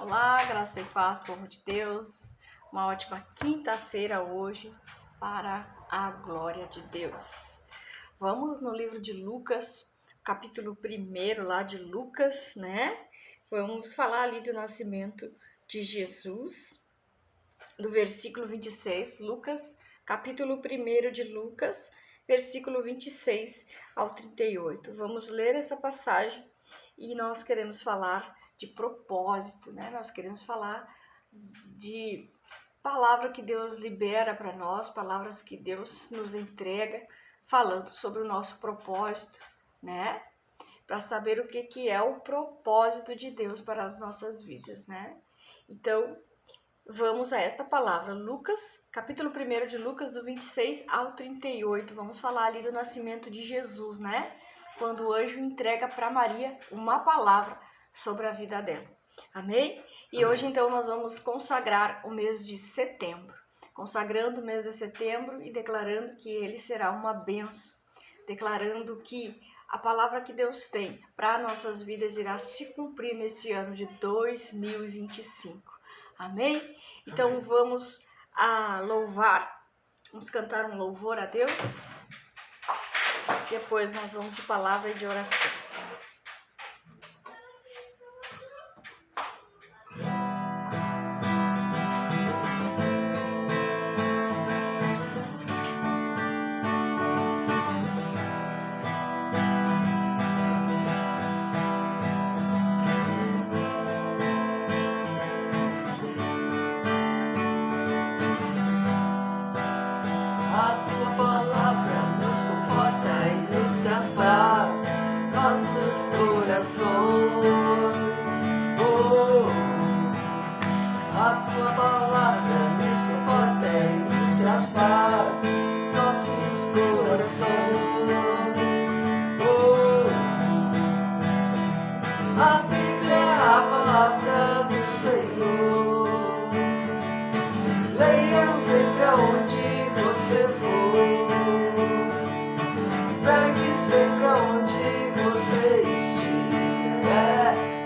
Olá, graça e paz, povo de Deus. Uma ótima quinta-feira hoje para a glória de Deus. Vamos no livro de Lucas, capítulo 1 lá de Lucas, né? Vamos falar ali do nascimento de Jesus, do versículo 26, Lucas, capítulo 1 de Lucas, versículo 26 ao 38. Vamos ler essa passagem e nós queremos falar de propósito, né? Nós queremos falar de palavra que Deus libera para nós, palavras que Deus nos entrega, falando sobre o nosso propósito, né? Para saber o que é o propósito de Deus para as nossas vidas, né? Então, vamos a esta palavra, Lucas, capítulo 1 de Lucas, do 26 ao 38. Vamos falar ali do nascimento de Jesus, né? Quando o anjo entrega para Maria uma palavra sobre a vida dela. Amém? E hoje, então, nós vamos consagrar o mês de setembro. Consagrando o mês de setembro e declarando que ele será uma bênção. Declarando que a palavra que Deus tem para nossas vidas irá se cumprir nesse ano de 2025. Amém? Então vamos louvar, vamos cantar um louvor a Deus. Depois nós vamos de palavra e de oração. Nossos corações, a tua palavra nos conforta e nos traz paz. Nossos corações, a Bíblia é a palavra do Senhor. Leia sempre aonde você for. Pregue sempre aonde você estiver.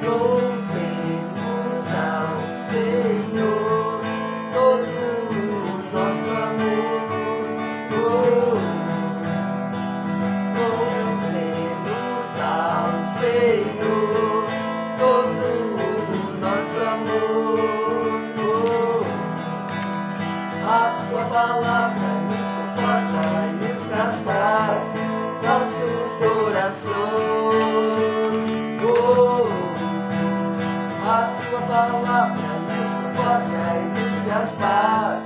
Louvemos ao Senhor todo o nosso amor. Louvemos ao Senhor todo o nosso amor. A tua palavra nos conforta e nos traz paz. Nossos corações, a tua palavra nos conforta e nos traz paz.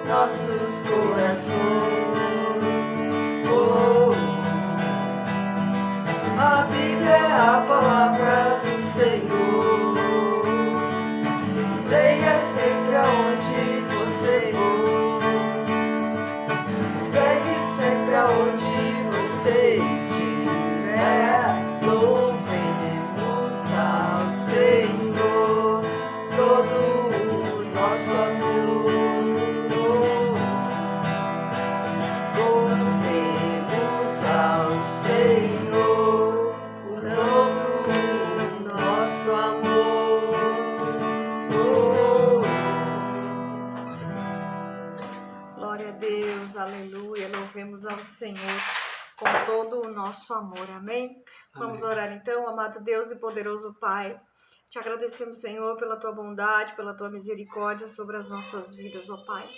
Nossos corações, a Bíblia é a palavra do Senhor. Leia sempre aonde você for. Pregue sempre aonde você estiver. Louvemos ao Senhor todo o nosso amor. Louvemos ao Senhor todo o nosso amor. Glória a Deus, aleluia, louvemos ao Senhor com todo o nosso amor, amém? Vamos orar então, amado Deus e poderoso Pai. Te agradecemos, Senhor, pela tua bondade, pela tua misericórdia sobre as nossas vidas, ó Pai.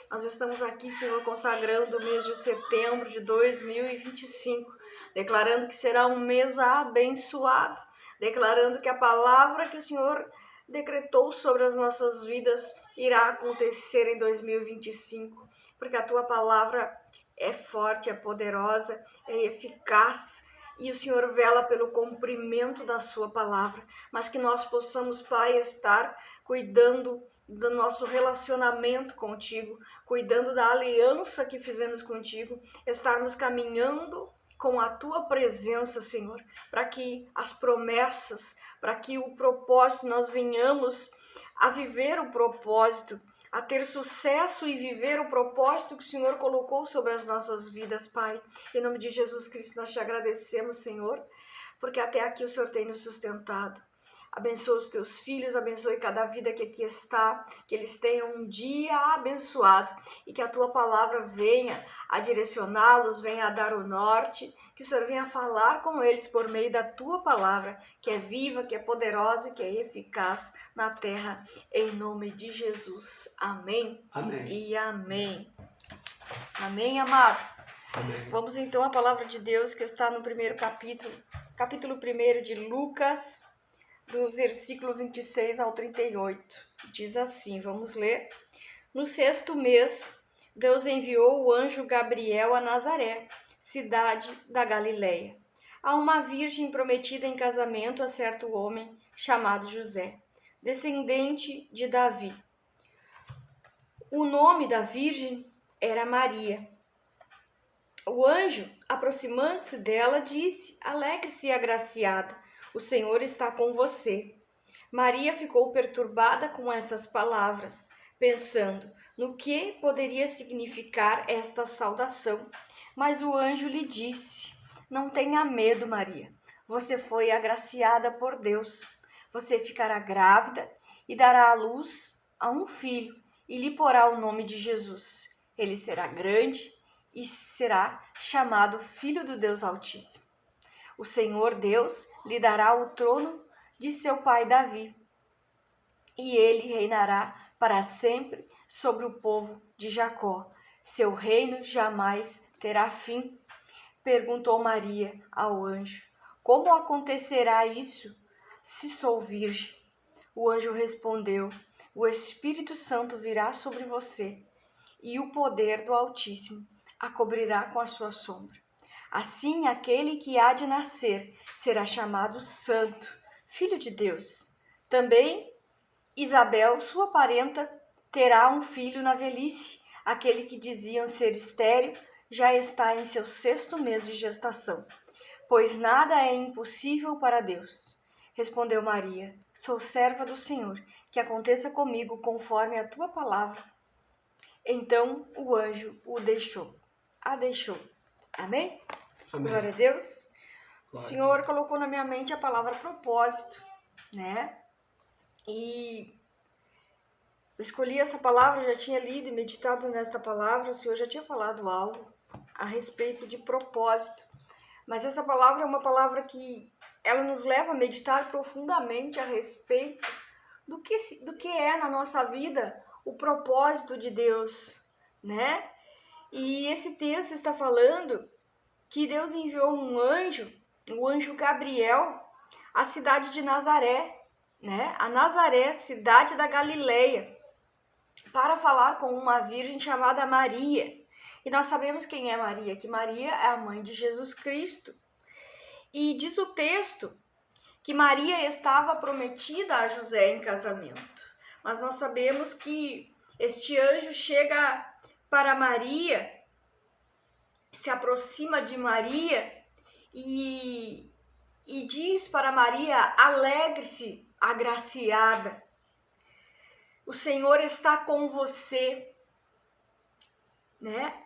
Nós estamos aqui, Senhor, consagrando o mês de setembro de 2025, declarando que será um mês abençoado, declarando que a palavra que o Senhor decretou sobre as nossas vidas irá acontecer em 2025, porque a tua palavra é forte, é poderosa, é eficaz, e o Senhor vela pelo cumprimento da sua palavra, mas que nós possamos, Pai, estar cuidando do nosso relacionamento contigo, cuidando da aliança que fizemos contigo, estarmos caminhando com a tua presença, Senhor, para que as promessas, para que o propósito, nós venhamos a viver o propósito, a ter sucesso e viver o propósito que o Senhor colocou sobre as nossas vidas, Pai. Em nome de Jesus Cristo, nós te agradecemos, Senhor, porque até aqui o Senhor tem nos sustentado. Abençoa os teus filhos, abençoe cada vida que aqui está, que eles tenham um dia abençoado e que a tua palavra venha a direcioná-los, venha a dar o norte, que o Senhor venha falar com eles por meio da tua palavra, que é viva, que é poderosa e que é eficaz na terra, em nome de Jesus. Amém. Amém. E amém. Amém, amado. Amém. Vamos então à palavra de Deus que está no primeiro capítulo 1 de Lucas, do versículo 26 ao 38. Diz assim, vamos ler. No 6º mês, Deus enviou o anjo Gabriel a Nazaré, cidade da Galileia, a uma virgem prometida em casamento a certo homem chamado José, descendente de Davi. O nome da virgem era Maria. O anjo, aproximando-se dela, disse: Alegre-se, agraciada, o Senhor está com você. Maria ficou perturbada com essas palavras, pensando no que poderia significar esta saudação. Mas o anjo lhe disse: Não tenha medo, Maria. Você foi agraciada por Deus. Você ficará grávida e dará à luz a um filho e lhe porá o nome de Jesus. Ele será grande e será chamado Filho do Deus Altíssimo. O Senhor Deus lhe dará o trono de seu pai Davi, e ele reinará para sempre sobre o povo de Jacó. Seu reino jamais terá fim. Perguntou Maria ao anjo: Como acontecerá isso, se sou virgem? O anjo respondeu: O Espírito Santo virá sobre você, e o poder do Altíssimo a cobrirá com a sua sombra. Assim, aquele que há de nascer será chamado Santo, Filho de Deus. Também Isabel, sua parenta, terá um filho na velhice. Aquele que diziam ser estéril já está em seu 6º mês de gestação, pois nada é impossível para Deus. Respondeu Maria: Sou serva do Senhor, que aconteça comigo conforme a tua palavra. Então o anjo a deixou. Amém? Amém. Glória a Deus. O Glória. Senhor colocou na minha mente a palavra propósito, né? E eu escolhi essa palavra, já tinha lido e meditado nesta palavra, o Senhor já tinha falado algo a respeito de propósito. Mas essa palavra é uma palavra que ela nos leva a meditar profundamente a respeito do que é na nossa vida o propósito de Deus, né? E esse texto está falando que Deus enviou um anjo, o anjo Gabriel, à cidade de Nazaré, né? A Nazaré, cidade da Galileia, para falar com uma virgem chamada Maria. E nós sabemos quem é Maria, que Maria é a mãe de Jesus Cristo. E diz o texto que Maria estava prometida a José em casamento. Mas nós sabemos que este anjo chega para Maria, se aproxima de Maria e diz para Maria: alegre-se, agraciada, o Senhor está com você, né?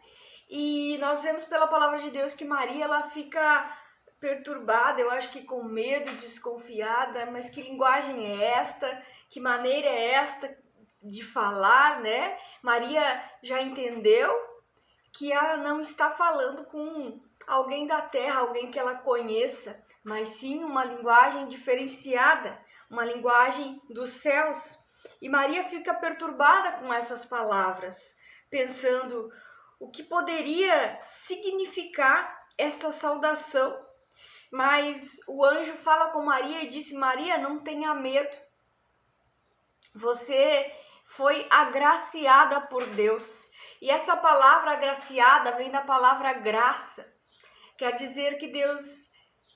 E nós vemos pela palavra de Deus que Maria, ela fica perturbada, eu acho que com medo, desconfiada, mas que linguagem é esta? Que maneira é esta de falar, né? Maria já entendeu que ela não está falando com alguém da terra, alguém que ela conheça, mas sim uma linguagem diferenciada, uma linguagem dos céus. E Maria fica perturbada com essas palavras, pensando o que poderia significar essa saudação. Mas o anjo fala com Maria e disse: Maria, não tenha medo. Você foi agraciada por Deus. E essa palavra agraciada vem da palavra graça. Quer dizer que Deus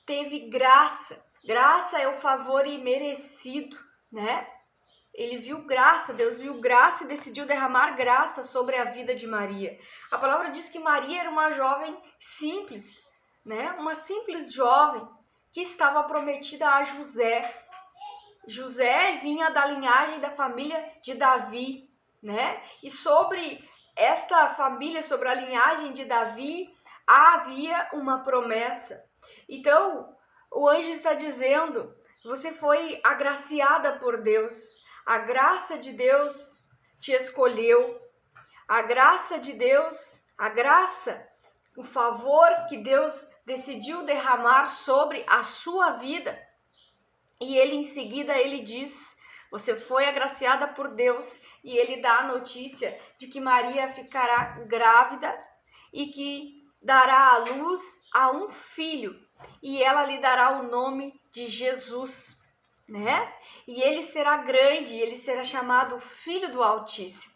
teve graça. Graça é o favor imerecido, né? Ele viu graça, Deus viu graça e decidiu derramar graça sobre a vida de Maria. A palavra diz que Maria era uma jovem simples, né? Uma simples jovem que estava prometida a José. José vinha da linhagem da família de Davi, né? E sobre esta família, sobre a linhagem de Davi, havia uma promessa. Então, o anjo está dizendo Você foi agraciada por Deus. A graça de Deus te escolheu. A graça de Deus, o favor que Deus decidiu derramar sobre a sua vida. E ele em seguida ele diz: você foi agraciada por Deus, e ele dá a notícia de que Maria ficará grávida e que dará à luz a um filho, e ela lhe dará o nome de Jesus, né? E ele será grande, ele será chamado Filho do Altíssimo.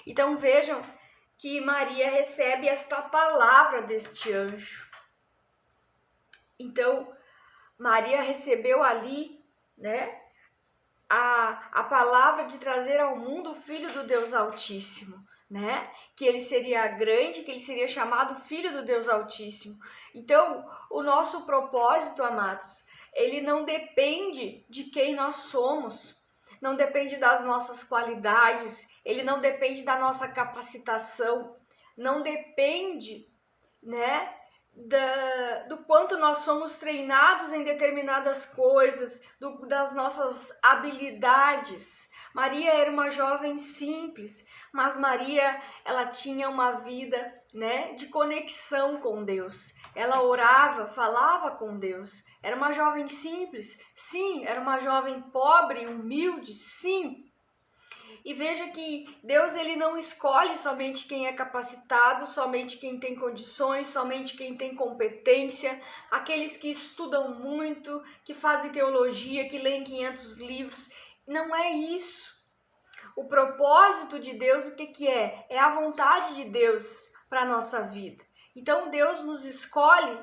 Então vejam que Maria recebe esta palavra deste anjo. Então Maria recebeu ali, né, a palavra de trazer ao mundo o Filho do Deus Altíssimo, né? Que ele seria grande, que ele seria chamado Filho do Deus Altíssimo. Então, o nosso propósito, amados, ele não depende de quem nós somos, não depende das nossas qualidades, ele não depende da nossa capacitação, não depende, né, do quanto nós somos treinados em determinadas coisas, das nossas habilidades. Maria era uma jovem simples, mas Maria, ela tinha uma vida, né, de conexão com Deus. Ela orava, falava com Deus. Era uma jovem simples, sim. Era uma jovem pobre, humilde, sim. E veja que Deus, ele não escolhe somente quem é capacitado, somente quem tem condições, somente quem tem competência, aqueles que estudam muito, que fazem teologia, que leem 500 livros. Não é isso. O propósito de Deus, o que é? É a vontade de Deus para a nossa vida. Então Deus nos escolhe,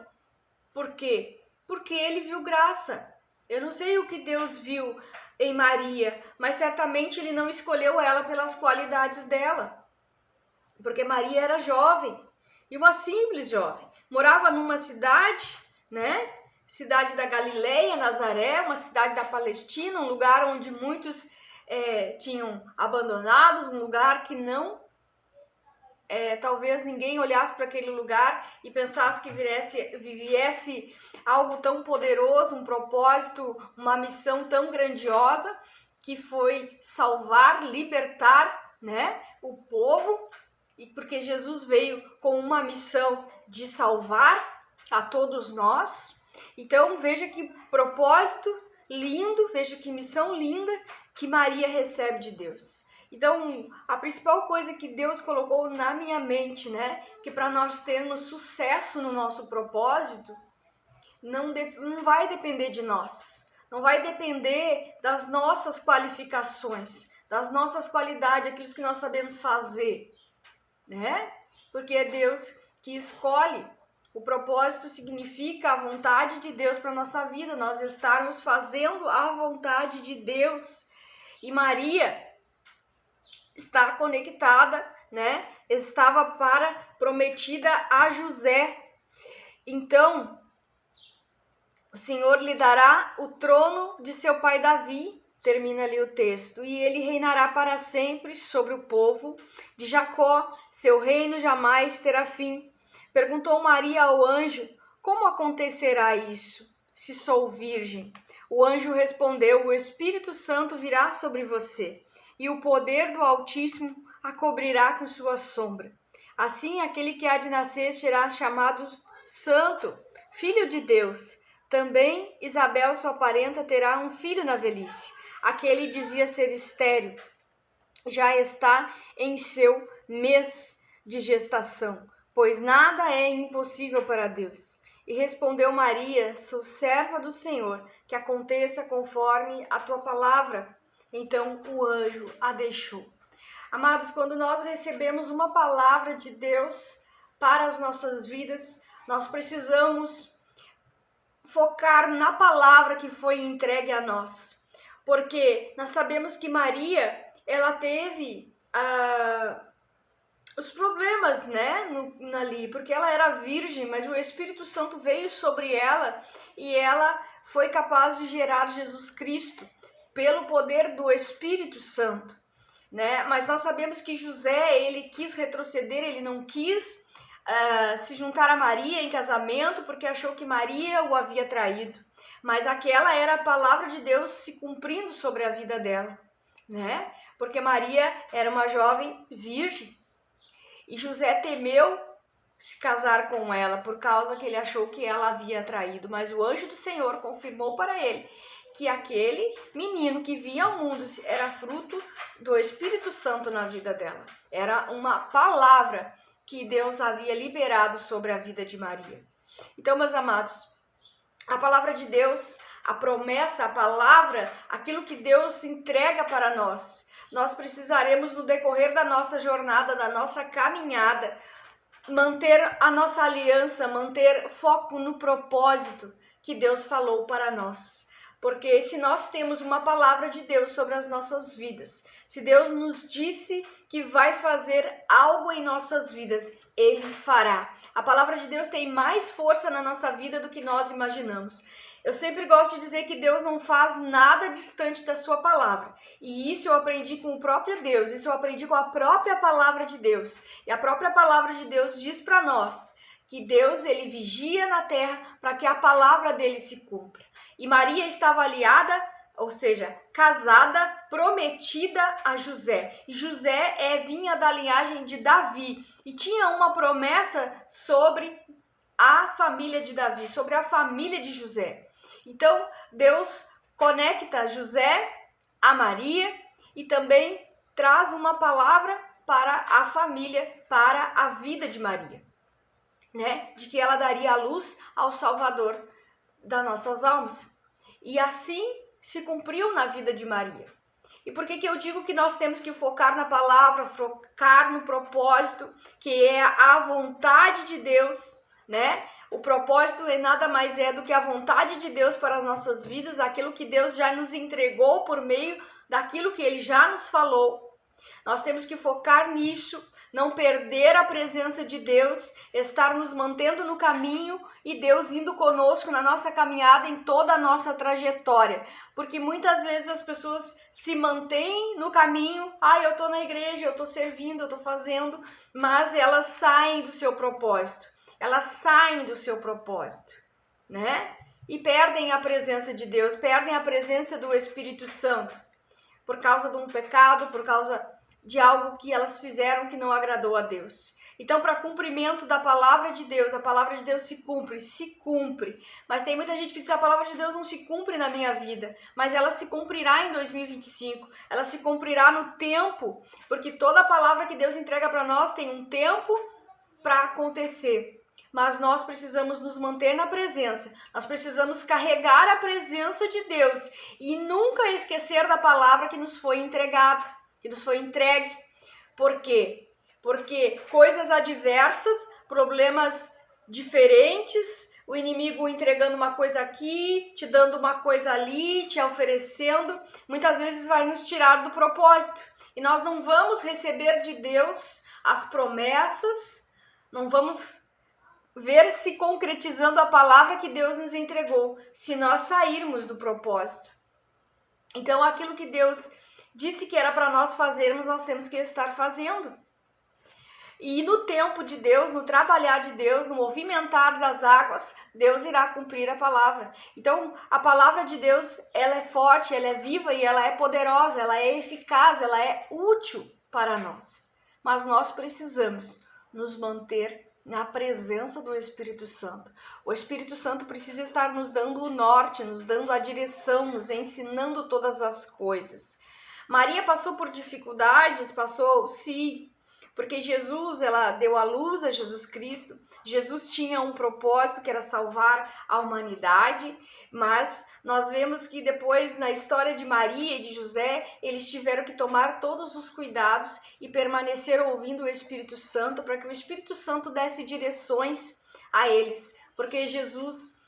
por quê? Porque ele viu graça. Eu não sei o que Deus viu em Maria, mas certamente ele não escolheu ela pelas qualidades dela, porque Maria era jovem, e uma simples jovem, morava numa cidade, né, cidade da Galileia, Nazaré, uma cidade da Palestina, um lugar onde muitos tinham abandonados, um lugar que não, talvez ninguém olhasse para aquele lugar e pensasse que viesse algo tão poderoso, um propósito, uma missão tão grandiosa, que foi salvar, libertar, né, o povo, e porque Jesus veio com uma missão de salvar a todos nós. Então veja que propósito lindo, veja que missão linda que Maria recebe de Deus. Então, a principal coisa que Deus colocou na minha mente, né, que para nós termos sucesso no nosso propósito, não vai depender de nós, não vai depender das nossas qualificações, das nossas qualidades, aquilo que nós sabemos fazer, né? Porque é Deus que escolhe. O propósito significa a vontade de Deus para a nossa vida, nós estarmos fazendo a vontade de Deus. E Maria está conectada, né? Estava prometida a José. Então, o Senhor lhe dará o trono de seu pai Davi, termina ali o texto, e ele reinará para sempre sobre o povo de Jacó, seu reino jamais terá fim. Perguntou Maria ao anjo: como acontecerá isso, se sou virgem? O anjo respondeu: o Espírito Santo virá sobre você, e o poder do Altíssimo a cobrirá com sua sombra. Assim, aquele que há de nascer será chamado Santo, Filho de Deus. Também Isabel, sua parenta, terá um filho na velhice. Aquele dizia ser estéril, já está em seu mês de gestação, pois nada é impossível para Deus. E respondeu Maria: sou serva do Senhor, que aconteça conforme a tua palavra. Então o anjo a deixou. Amados, quando nós recebemos uma palavra de Deus para as nossas vidas, nós precisamos focar na palavra que foi entregue a nós. Porque nós sabemos que Maria, ela teve os problemas, né, ali, porque ela era virgem, mas o Espírito Santo veio sobre ela e ela foi capaz de gerar Jesus Cristo pelo poder do Espírito Santo, né? Mas nós sabemos que José, ele quis retroceder, ele não quis se juntar a Maria em casamento porque achou que Maria o havia traído. mas aquela era a palavra de Deus se cumprindo sobre a vida dela, né? Porque Maria era uma jovem virgem e José temeu se casar com ela por causa que ele achou que ela havia traído, mas o anjo do Senhor confirmou para ele que aquele menino que vinha ao mundo era fruto do Espírito Santo na vida dela. Era uma palavra que Deus havia liberado sobre a vida de Maria. Então, meus amados, a palavra de Deus, a promessa, a palavra, aquilo que Deus entrega para nós, nós precisaremos no decorrer da nossa jornada, da nossa caminhada, manter a nossa aliança, manter foco no propósito que Deus falou para nós. Porque se nós temos uma palavra de Deus sobre as nossas vidas, se Deus nos disse que vai fazer algo em nossas vidas, Ele fará. A palavra de Deus tem mais força na nossa vida do que nós imaginamos. Eu sempre gosto de dizer que Deus não faz nada distante da sua palavra. E isso eu aprendi com o próprio Deus, isso eu aprendi com a própria palavra de Deus. E a própria palavra de Deus diz para nós que Deus, ele vigia na terra para que a palavra dele se cumpra. E Maria estava aliada, ou seja, casada, prometida a José. E José vinha da linhagem de Davi e tinha uma promessa sobre a família de Davi, sobre a família de José. Então, Deus conecta José a Maria e também traz uma palavra para a família, para a vida de Maria, né? De que ela daria a luz ao Salvador das nossas almas. E assim se cumpriu na vida de Maria. E por que eu digo que nós temos que focar na palavra, focar no propósito, que é a vontade de Deus, né? O propósito nada mais é do que a vontade de Deus para as nossas vidas, aquilo que Deus já nos entregou por meio daquilo que Ele já nos falou. Nós temos que focar nisso, não perder a presença de Deus, estar nos mantendo no caminho e Deus indo conosco na nossa caminhada em toda a nossa trajetória. Porque muitas vezes as pessoas se mantêm no caminho, eu estou na igreja, eu estou servindo, eu estou fazendo, mas elas saem do seu propósito. Elas saem do seu propósito, né? E perdem a presença de Deus, perdem a presença do Espírito Santo, por causa de um pecado, por causa de algo que elas fizeram que não agradou a Deus. Então, para cumprimento da palavra de Deus, a palavra de Deus se cumpre. Mas tem muita gente que diz que a palavra de Deus não se cumpre na minha vida, mas ela se cumprirá em 2025, ela se cumprirá no tempo, porque toda palavra que Deus entrega para nós tem um tempo para acontecer. Mas nós precisamos nos manter na presença, nós precisamos carregar a presença de Deus e nunca esquecer da palavra que nos foi entregada, que nos foi entregue. Por quê? Porque coisas adversas, problemas diferentes, o inimigo entregando uma coisa aqui, te dando uma coisa ali, te oferecendo, muitas vezes vai nos tirar do propósito. E nós não vamos receber de Deus as promessas, não vamos ver se concretizando a palavra que Deus nos entregou, se nós sairmos do propósito. Então, aquilo que Deus disse que era para nós fazermos, nós temos que estar fazendo. E no tempo de Deus, no trabalhar de Deus, no movimentar das águas, Deus irá cumprir a palavra. Então, a palavra de Deus, ela é forte, ela é viva e ela é poderosa, ela é eficaz, ela é útil para nós. Mas nós precisamos nos manter na presença do Espírito Santo. O Espírito Santo precisa estar nos dando o norte, nos dando a direção, nos ensinando todas as coisas. Maria passou por dificuldades, porque Jesus, ela deu a luz a Jesus Cristo. Jesus tinha um propósito que era salvar a humanidade, mas nós vemos que depois, na história de Maria e de José, eles tiveram que tomar todos os cuidados e permanecer ouvindo o Espírito Santo, para que o Espírito Santo desse direções a eles, porque Jesus,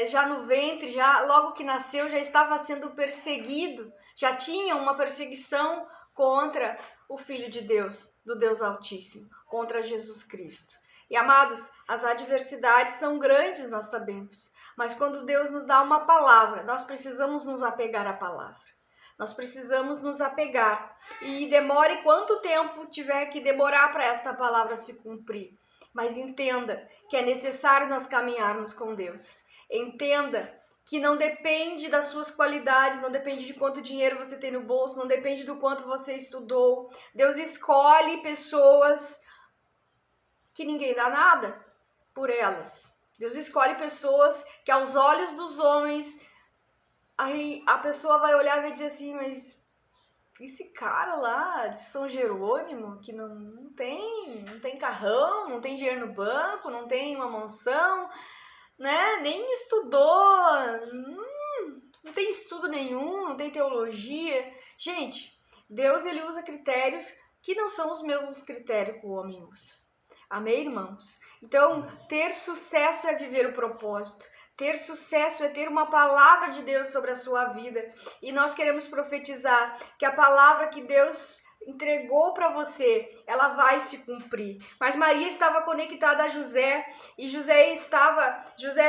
já no ventre, já logo que nasceu, já estava sendo perseguido, já tinha uma perseguição contra o Filho de Deus, do Deus Altíssimo, contra Jesus Cristo. E amados, as adversidades são grandes, nós sabemos, mas quando Deus nos dá uma palavra, nós precisamos nos apegar à palavra. Nós precisamos nos apegar. E demore quanto tempo tiver que demorar para esta palavra se cumprir. Mas entenda que é necessário nós caminharmos com Deus. Entenda que não depende das suas qualidades, não depende de quanto dinheiro você tem no bolso, não depende do quanto você estudou. Deus escolhe pessoas que ninguém dá nada por elas. Deus escolhe pessoas que aos olhos dos homens, aí a pessoa vai olhar e vai dizer assim, mas esse cara lá de São Jerônimo, que não tem carrão, não tem dinheiro no banco, não tem uma mansão, né? Nem estudou, não tem estudo nenhum, não tem teologia. Gente, Deus ele usa critérios que não são os mesmos critérios que o homem usa. Amém, irmãos? Então, ter sucesso é viver o propósito. Ter sucesso é ter uma palavra de Deus sobre a sua vida. E nós queremos profetizar que a palavra que Deus entregou para você, ela vai se cumprir. Mas Maria estava conectada a José, e José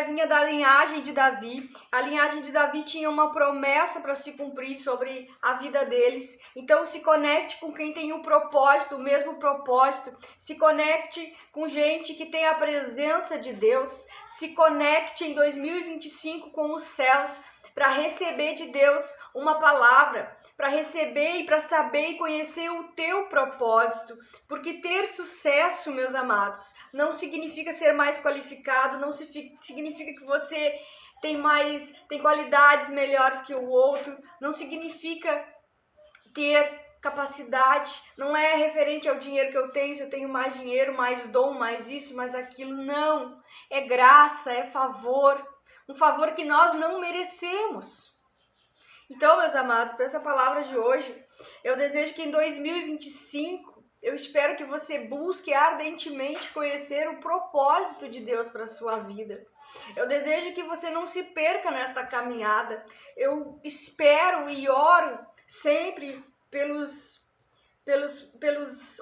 vinha da linhagem de Davi. A linhagem de Davi tinha uma promessa para se cumprir sobre a vida deles. Então se conecte com quem tem um propósito, o mesmo propósito. Se conecte com gente que tem a presença de Deus. Se conecte em 2025 com os céus para receber de Deus uma palavra, para receber e para saber e conhecer o teu propósito. Porque ter sucesso, meus amados, não significa ser mais qualificado, não significa que você tem qualidades melhores que o outro, não significa ter capacidade, não é referente ao dinheiro que eu tenho, se eu tenho mais dinheiro, mais dom, mais isso, mais aquilo, não. É graça, é favor, um favor que nós não merecemos. Então, meus amados, para essa palavra de hoje, eu desejo que em 2025, eu espero que você busque ardentemente conhecer o propósito de Deus para a sua vida. Eu desejo que você não se perca nesta caminhada. Eu espero e oro sempre pelos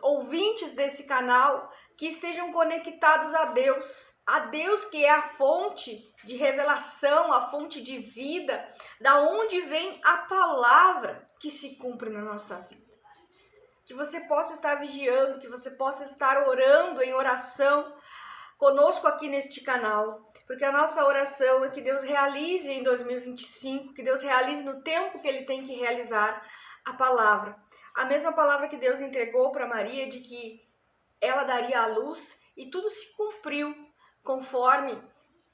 ouvintes desse canal que estejam conectados a Deus que é a fonte de revelação, a fonte de vida, da onde vem a palavra que se cumpre na nossa vida. Que você possa estar vigiando, que você possa estar orando em oração conosco aqui neste canal, porque a nossa oração é que Deus realize em 2025, que Deus realize no tempo que Ele tem que realizar a palavra. A mesma palavra que Deus entregou para Maria de que ela daria à luz, e tudo se cumpriu conforme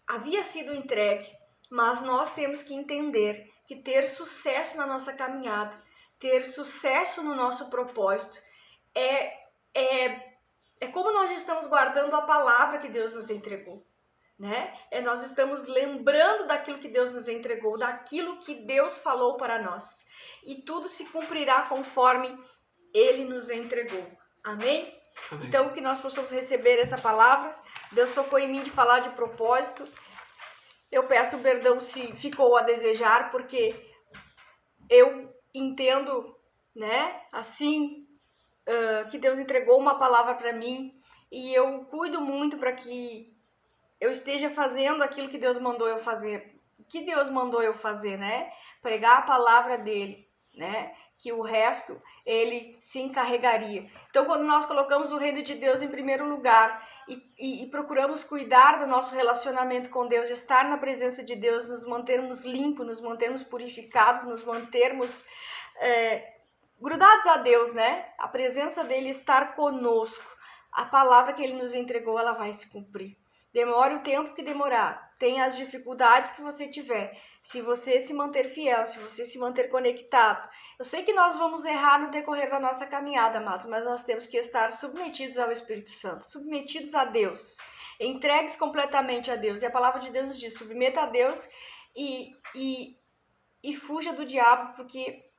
havia sido entregue. Mas nós temos que entender que ter sucesso na nossa caminhada, ter sucesso no nosso propósito, é como nós estamos guardando a palavra que Deus nos entregou, né? Nós estamos lembrando daquilo que Deus nos entregou, daquilo que Deus falou para nós. E tudo se cumprirá conforme Ele nos entregou. Amém? Amém. Então, que nós possamos receber essa palavra. Deus tocou em mim de falar de propósito. Eu peço perdão se ficou a desejar, porque eu entendo, né, assim, que Deus entregou uma palavra para mim, e eu cuido muito para que eu esteja fazendo aquilo que Deus mandou eu fazer. O que Deus mandou eu fazer, né? Pregar a palavra dele, né? Que o resto ele se encarregaria. Então, quando nós colocamos o reino de Deus em primeiro lugar e procuramos cuidar do nosso relacionamento com Deus, estar na presença de Deus, nos mantermos limpos, nos mantermos purificados, nos mantermos grudados a Deus, né? A presença dele estar conosco. A palavra que ele nos entregou, ela vai se cumprir. Demore o tempo que demorar, tenha as dificuldades que você tiver, se você se manter fiel, se você se manter conectado. Eu sei que nós vamos errar no decorrer da nossa caminhada, amados, mas nós temos que estar submetidos ao Espírito Santo, submetidos a Deus, entregues completamente a Deus. E a palavra de Deus nos diz, submeta a Deus e fuja do diabo, porque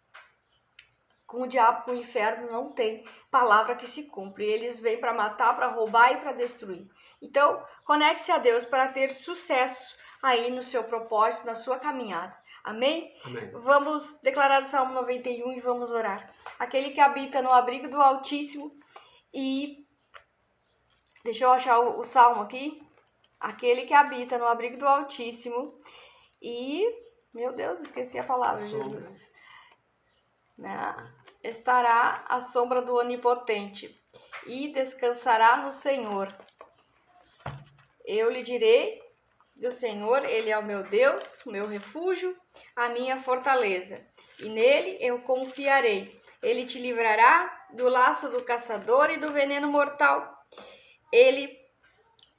com o diabo, com o inferno, não tem palavra que se cumpre. Eles vêm para matar, para roubar e para destruir. Então, conecte-se a Deus para ter sucesso aí no seu propósito, na sua caminhada. Amém? Amém. Vamos declarar o Salmo 91 e vamos orar. Aquele que habita no abrigo do Altíssimo e... Deixa eu achar o Salmo aqui. Aquele que habita no abrigo do Altíssimo e... Meu Deus, esqueci a palavra, Jesus. Estará à sombra do Onipotente e descansará no Senhor. Eu lhe direi do Senhor, Ele é o meu Deus, o meu refúgio, a minha fortaleza, e nele eu confiarei. Ele te livrará do laço do caçador e do veneno mortal. Ele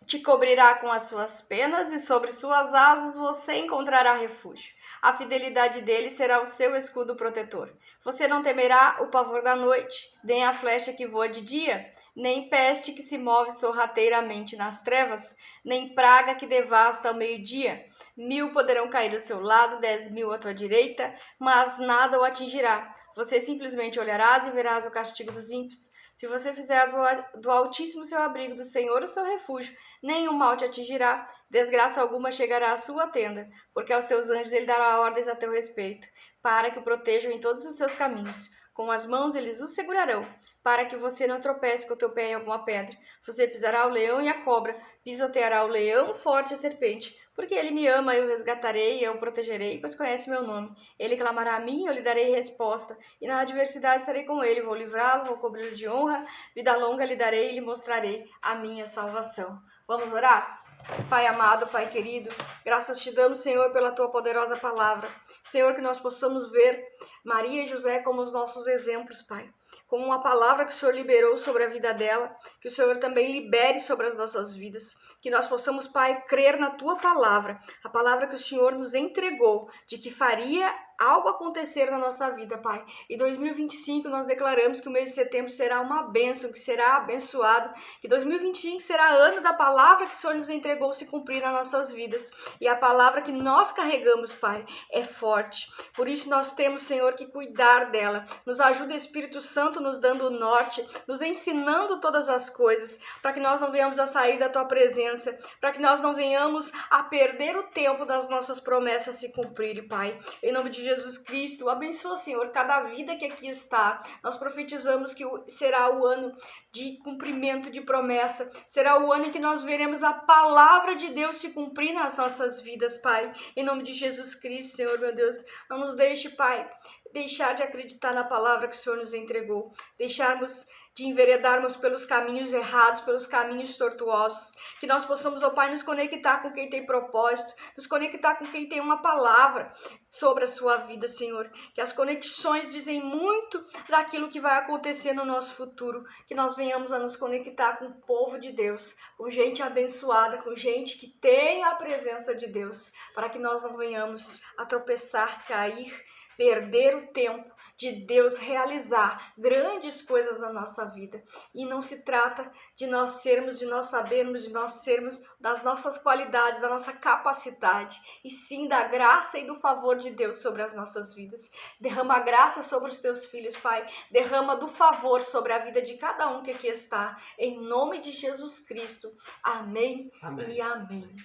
te cobrirá com as suas penas e sobre suas asas você encontrará refúgio. A fidelidade dele será o seu escudo protetor. Você não temerá o pavor da noite, nem a flecha que voa de dia, nem peste que se move sorrateiramente nas trevas, nem praga que devasta ao meio-dia. 1000 poderão cair ao seu lado, 10.000 à tua direita, mas nada o atingirá. Você simplesmente olharás e verás o castigo dos ímpios. Se você fizer do Altíssimo seu abrigo, do Senhor o seu refúgio, nenhum mal te atingirá, desgraça alguma chegará à sua tenda, porque aos teus anjos ele dará ordens a teu respeito, para que o protejam em todos os seus caminhos. Com as mãos eles o segurarão, para que você não tropece com o teu pé em alguma pedra. Você pisará o leão e a cobra, pisoteará o leão forte e a serpente. Porque ele me ama, eu o resgatarei e eu o protegerei, pois conhece meu nome. Ele clamará a mim e eu lhe darei resposta. E na adversidade estarei com ele, vou livrá-lo, vou cobri-lo de honra, vida longa lhe darei e lhe mostrarei a minha salvação. Vamos orar? Pai amado, Pai querido, graças te damos, Senhor, pela tua poderosa palavra. Senhor, que nós possamos ver Maria e José como os nossos exemplos, Pai. Como uma palavra que o Senhor liberou sobre a vida dela, que o Senhor também libere sobre as nossas vidas. Que nós possamos, Pai, crer na tua palavra, a palavra que o Senhor nos entregou, de que faria algo acontecer na nossa vida, Pai. Em 2025 nós declaramos que o mês de setembro será uma bênção, que será abençoado, que 2025 será ano da palavra que o Senhor nos entregou se cumprir nas nossas vidas. E a palavra que nós carregamos, Pai, é forte. Por isso nós temos, Senhor, que cuidar dela. Nos ajuda, Espírito Santo, nos dando o norte, nos ensinando todas as coisas, para que nós não venhamos a sair da tua presença, para que nós não venhamos a perder o tempo das nossas promessas se cumprirem, Pai. Em nome de Jesus Cristo, abençoa, Senhor, cada vida que aqui está. Nós profetizamos que será o ano de cumprimento de promessa, será o ano em que nós veremos a palavra de Deus se cumprir nas nossas vidas, Pai. Em nome de Jesus Cristo, Senhor, meu Deus, não nos deixe, Pai, deixar de acreditar na palavra que o Senhor nos entregou, deixarmos de enveredarmos pelos caminhos errados, pelos caminhos tortuosos, que nós possamos, ó Pai, nos conectar com quem tem propósito, nos conectar com quem tem uma palavra sobre a sua vida, Senhor, que as conexões dizem muito daquilo que vai acontecer no nosso futuro, que nós venhamos a nos conectar com o povo de Deus, com gente abençoada, com gente que tem a presença de Deus, para que nós não venhamos a tropeçar, cair, perder o tempo de Deus realizar grandes coisas na nossa vida. E não se trata de nós sermos, de nós sabermos, de nós sermos das nossas qualidades, da nossa capacidade, e sim da graça e do favor de Deus sobre as nossas vidas. Derrama a graça sobre os teus filhos, Pai. Derrama do favor sobre a vida de cada um que aqui está. Em nome de Jesus Cristo. Amém, amém. E amém.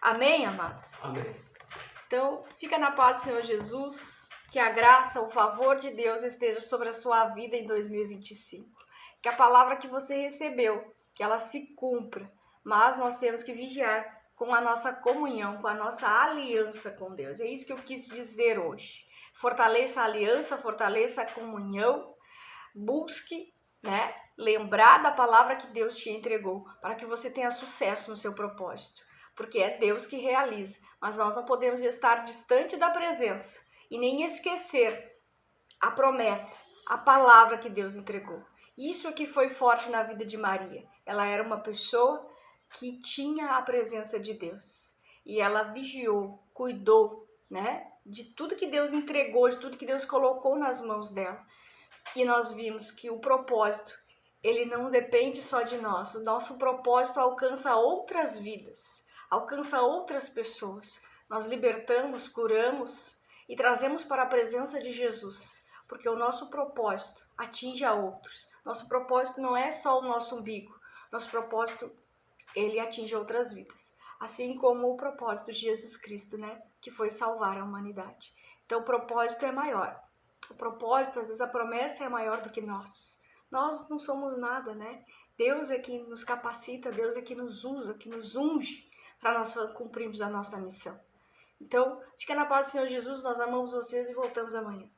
Amém, amados? Amém. Então, fica na paz do Senhor Jesus. Que a graça, o favor de Deus esteja sobre a sua vida em 2025. Que a palavra que você recebeu, que ela se cumpra. Mas nós temos que vigiar com a nossa comunhão, com a nossa aliança com Deus. É isso que eu quis dizer hoje. Fortaleça a aliança, fortaleça a comunhão. Busque, lembrar da palavra que Deus te entregou, para que você tenha sucesso no seu propósito. Porque é Deus que realiza. Mas nós não podemos estar distante da presença e nem esquecer a promessa, a palavra que Deus entregou. Isso aqui foi forte na vida de Maria. Ela era uma pessoa que tinha a presença de Deus. E ela vigiou, cuidou, de tudo que Deus entregou, de tudo que Deus colocou nas mãos dela. E nós vimos que o propósito, ele não depende só de nós. O nosso propósito alcança outras vidas, alcança outras pessoas. Nós libertamos, curamos e trazemos para a presença de Jesus, porque o nosso propósito atinge a outros. Nosso propósito não é só o nosso umbigo. Nosso propósito, ele atinge outras vidas. Assim como o propósito de Jesus Cristo, que foi salvar a humanidade. Então o propósito é maior. O propósito, às vezes a promessa é maior do que nós. Nós não somos nada, Deus é que nos capacita, Deus é que nos usa, que nos unge para nós cumprirmos a nossa missão. Então, fica na paz do Senhor Jesus, nós amamos vocês e voltamos amanhã.